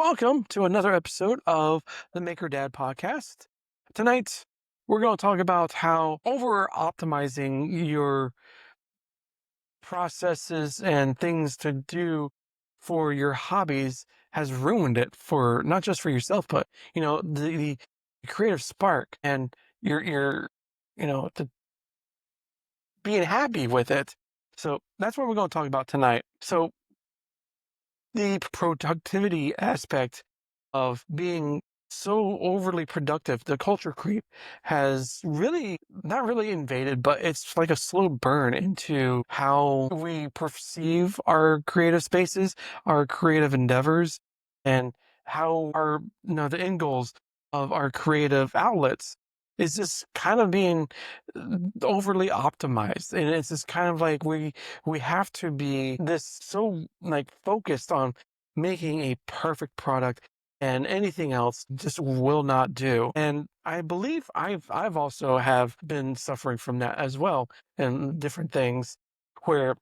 welcome to another episode of the Maker Dad podcast. Tonight, we're going to talk about how over optimizing your processes and things to do for your hobbies has ruined it for not just for yourself, but the creative spark and your the being happy with it. So that's what we're going to talk about tonight. So the productivity aspect of being so overly productive, the culture creep has really not really invaded, but it's like a slow burn into how we perceive our creative spaces, our creative endeavors, and how our the end goals of our creative outlets is just kind of being overly optimized. And it's just kind of like we have to be this so like focused on making a perfect product, and anything else just will not do. And I believe I've also have been suffering from that as well, and different things where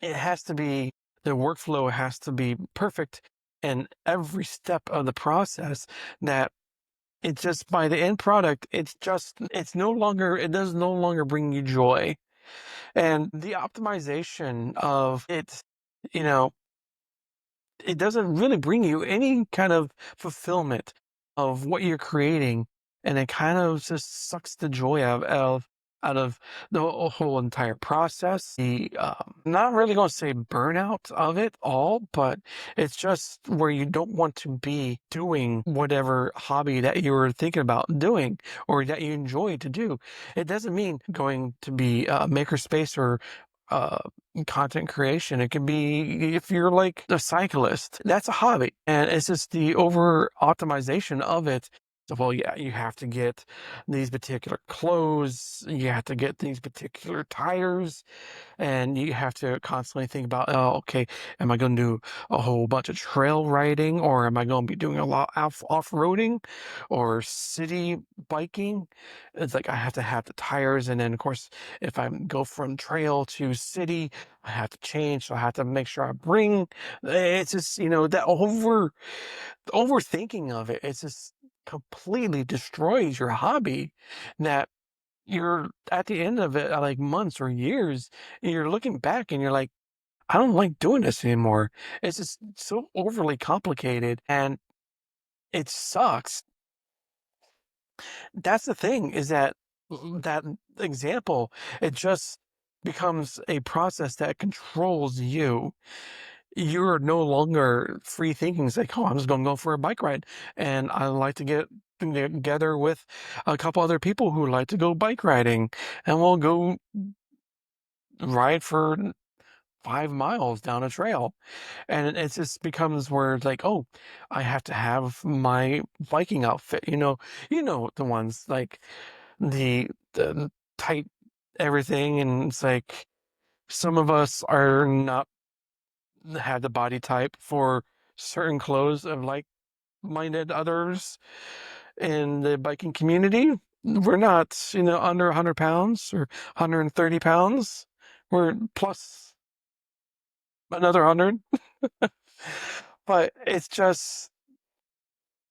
it has to be the workflow has to be perfect and every step of the process, that it's just by the end product, it does no longer bring you joy. And the optimization of it, you know, it doesn't really bring you any kind of fulfillment of what you're creating, and it kind of just sucks the joy out of the whole entire process. The not really going to say burnout of it all, but it's just where you don't want to be doing whatever hobby that you were thinking about doing or that you enjoy to do. It doesn't mean going to be a makerspace or uh content creation. It can be if you're like a cyclist, that's a hobby. And it's just the over optimization of it. So, well, yeah, you have to get these particular clothes, you have to get these particular tires, and you have to constantly think about, oh, okay, am I going to do a whole bunch of trail riding, or am I going to be doing a lot off-roading or city biking? It's like I have to have the tires, and then of course, if I go from trail to city, I have to change, so I have to make sure I bring. It's just that overthinking of it. It's just completely destroys your hobby. That you're at the end of it, like months or years, and you're looking back and you're like, I don't like doing this anymore. It's just so overly complicated and it sucks. That's the thing, is that example, it just becomes a process that controls you. You're no longer free thinking. It's like, oh, I'm just going to go for a bike ride. And I like to get together with a couple other people who like to go bike riding, and we'll go ride for 5 miles down a trail. And it just becomes where it's like, oh, I have to have my biking outfit, the ones like the tight everything. And it's like some of us are not have the body type for certain clothes of like-minded others in the biking community. We're not, under 100 pounds or 130 pounds. We're plus another 100. But it's just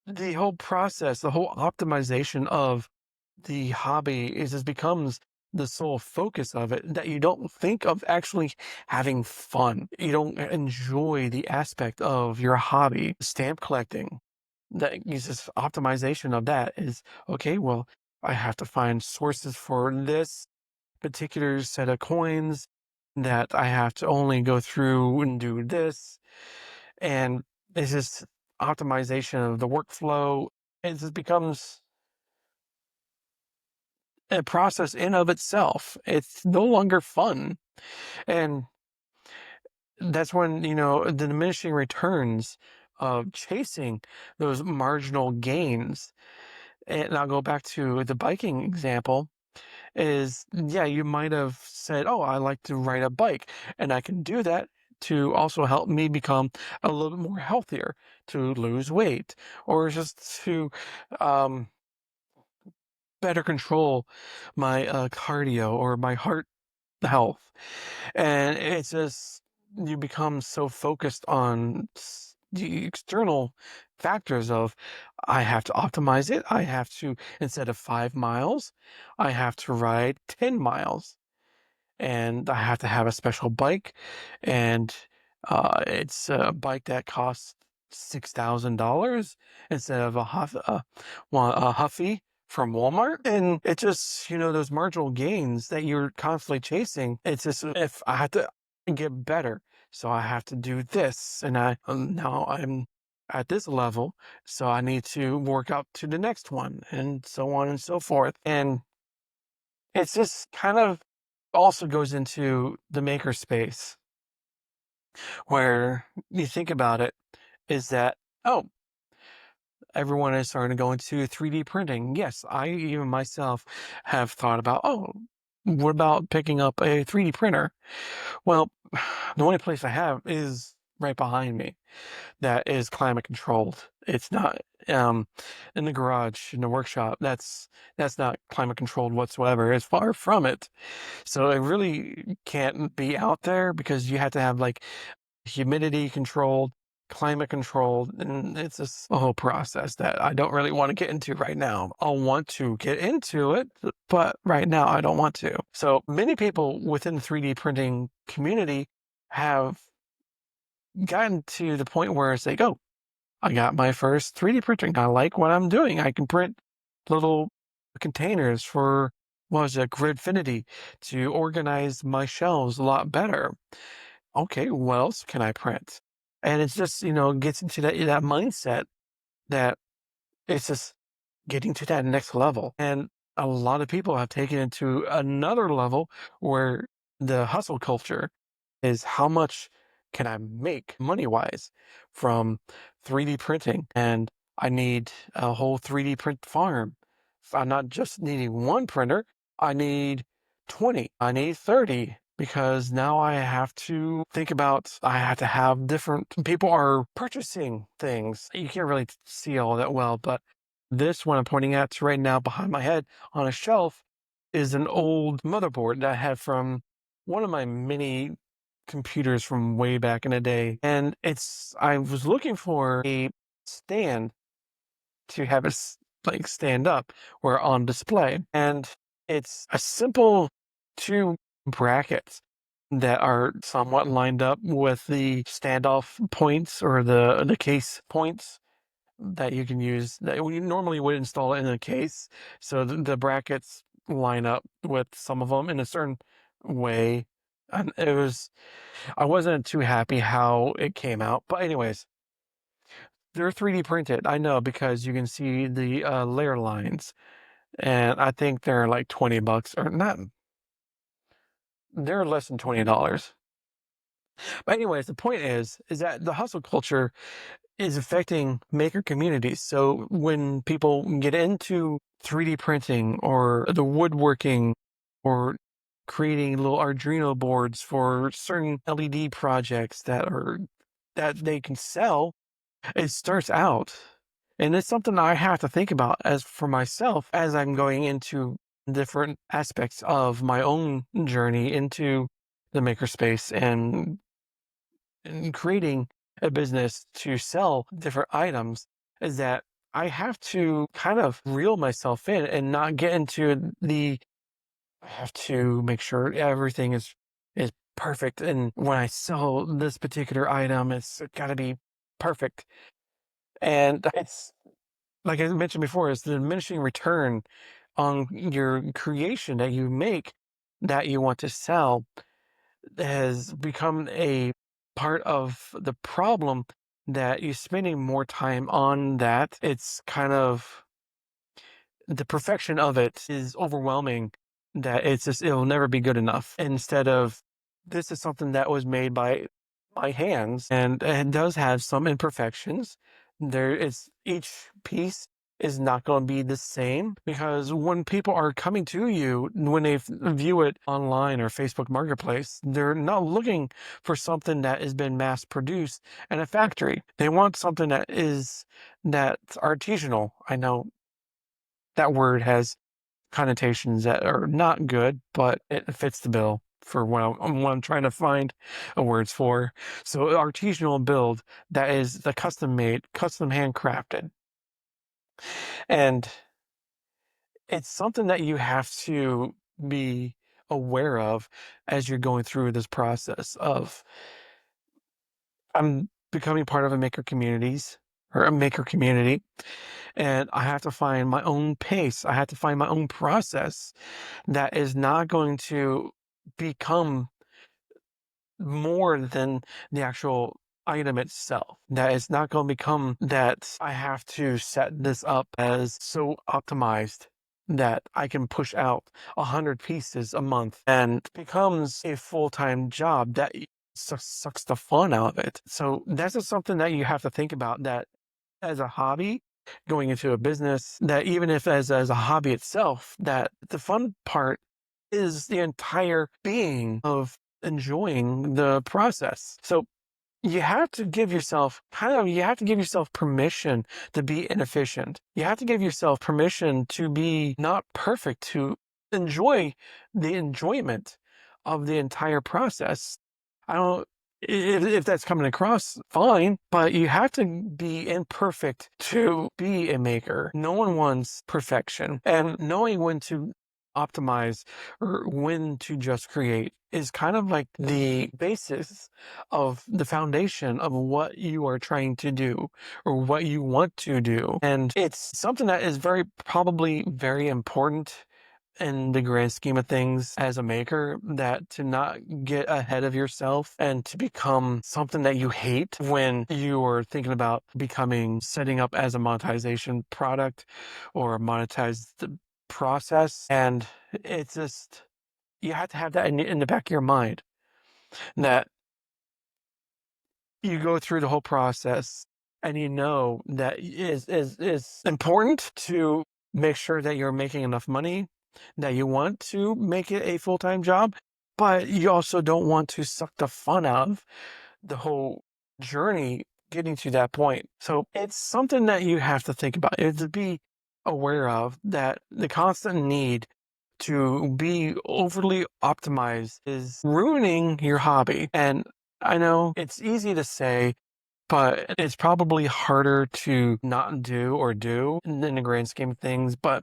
the whole process, the whole optimization of the hobby is just becomes the sole focus of it, that you don't think of actually having fun. You don't enjoy the aspect of your hobby. Stamp collecting, that uses optimization of that is okay, well, I have to find sources for this particular set of coins, that I have to only go through and do this. And it's just optimization of the workflow. It just becomes a process in of itself. It's no longer fun. And that's when, the diminishing returns of chasing those marginal gains. And I'll go back to the biking example is, yeah, you might have said, oh, I like to ride a bike, and I can do that to also help me become a little bit more healthier, to lose weight, or just to um, better control my cardio or my heart health. And it's just, you become so focused on the external factors of I have to optimize it. I have to, instead of 5 miles, I have to ride 10 miles and I have to have a special bike, and it's a bike that costs $6,000 instead of a Huffy from Walmart. And it just, those marginal gains that you're constantly chasing. It's just, if I have to get better, so I have to do this, and now I'm at this level, so I need to work up to the next one, and so on and so forth. And it's just kind of also goes into the maker space where you think about it is that, oh, everyone is starting to go into 3D printing. Yes, I even myself have thought about, oh, what about picking up a 3D printer? Well, the only place I have is right behind me that is climate controlled. It's not in the garage, in the workshop. That's not climate controlled whatsoever. It's far from it. So it really can't be out there because you have to have like humidity controlled, climate controlled, and it's just a whole process that I don't really want to get into right now. I'll want to get into it, but right now I don't want to. So many people within the 3D printing community have gotten to the point where it's like, oh, I got my first 3D printing. I like what I'm doing. I can print little containers for, what was it, Gridfinity, to organize my shelves a lot better. Okay, what else can I print? And it's just, gets into that mindset that it's just getting to that next level. And a lot of people have taken it to another level where the hustle culture is how much can I make money wise from 3D printing? And I need a whole 3D print farm. I'm not just needing one printer, I need 20, I need 30. Because now I have to think about, I have to have different people are purchasing things. You can't really see all that well, but this one I'm pointing at right now behind my head on a shelf is an old motherboard that I had from one of my mini computers from way back in the day. And I was looking for a stand to have it like stand up or on display. And it's a simple two brackets that are somewhat lined up with the standoff points or the case points that you can use that we normally would install it in a case. So the brackets line up with some of them in a certain way. And I wasn't too happy how it came out. But anyways, they're 3D printed. I know because you can see the layer lines. And I think they're like 20 bucks or not. They're less than $20. But anyways, the point is that the hustle culture is affecting maker communities. So when people get into 3D printing or the woodworking or creating little Arduino boards for certain LED projects that they can sell, it starts out. And it's something I have to think about as for myself as I'm going into different aspects of my own journey into the makerspace and creating a business to sell different items is that I have to kind of reel myself in and not get into I have to make sure everything is perfect. And when I sell this particular item, it's got to be perfect. And it's like I mentioned before, it's the diminishing return on your creation that you make that you want to sell has become a part of the problem that you're spending more time on that. It's kind of the perfection of it is overwhelming that it'll never be good enough. Instead of this is something that was made by my hands and it does have some imperfections. There is each piece is not going to be the same because when people are coming to you, when they view it online or Facebook Marketplace, they're not looking for something that has been mass produced in a factory. They want something that's artisanal. I know that word has connotations that are not good, but it fits the bill for what I'm trying to find words for. So artisanal build, that is the custom made, custom handcrafted. And it's something that you have to be aware of as you're going through this process of I'm becoming part of a maker communities or a maker community, and I have to find my own pace. I have to find my own process that is not going to become more than the actual item itself. That it's not going to become that I have to set this up as so optimized that I can push out 100 pieces a month and it becomes a full-time job that sucks the fun out of it. So that's just something that you have to think about, that as a hobby, going into a business, that even if as a hobby itself, that the fun part is the entire being of enjoying the process. So you have to give yourself you have to give yourself permission to be inefficient. You have to give yourself permission to be not perfect, to enjoy the enjoyment of the entire process. I don't if that's coming across, fine, but you have to be imperfect to be a maker. No one wants perfection, and knowing when to optimize or when to just create is kind of like the basis of the foundation of what you are trying to do or what you want to do. And it's something that is probably very important in the grand scheme of things as a maker, that to not get ahead of yourself and to become something that you hate when you are thinking about setting up as a monetization product or monetize the process. And it's just, you have to have that in the back of your mind, that you go through the whole process and you know that is important to make sure that you're making enough money, that you want to make it a full-time job, but you also don't want to suck the fun out of the whole journey getting to that point. So it's something that you have to think about, is to be aware of, that the constant need to be overly optimized is ruining your hobby. And I know it's easy to say, but it's probably harder to not do or do in the grand scheme of things. But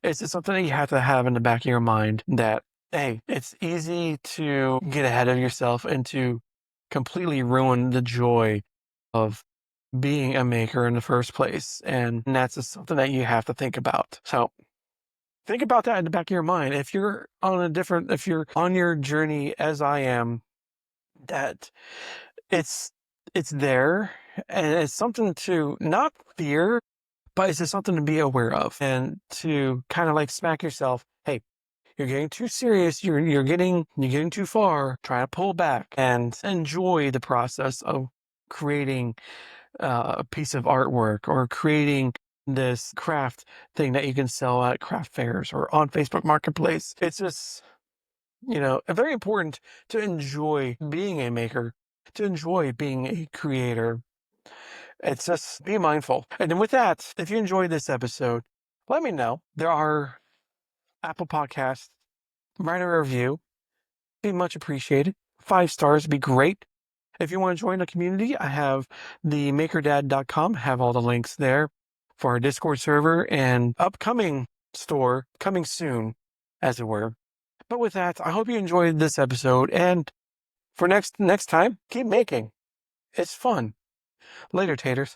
it's just something that you have to have in the back of your mind, that, hey, it's easy to get ahead of yourself and to completely ruin the joy of being a maker in the first place. And that's just something that you have to think about. So think about that in the back of your mind. If you're on your journey as I am, that it's it's there, and it's something to not fear, but it's just something to be aware of and to kind of like smack yourself. Hey, you're getting too serious. You're getting too far. Try to pull back and enjoy the process of creating a piece of artwork or creating this craft thing that you can sell at craft fairs or on Facebook Marketplace. It's just, very important to enjoy being a maker, to enjoy being a creator. It's just be mindful. And then with that, if you enjoyed this episode, let me know. There are Apple Podcasts. Write a review. Be much appreciated. 5 stars would be great. If you want to join the community, I have the makerdad.com, have all the links there for our Discord server and upcoming store coming soon, as it were. But with that, I hope you enjoyed this episode, and for next time, keep making. It's fun. Later, taters.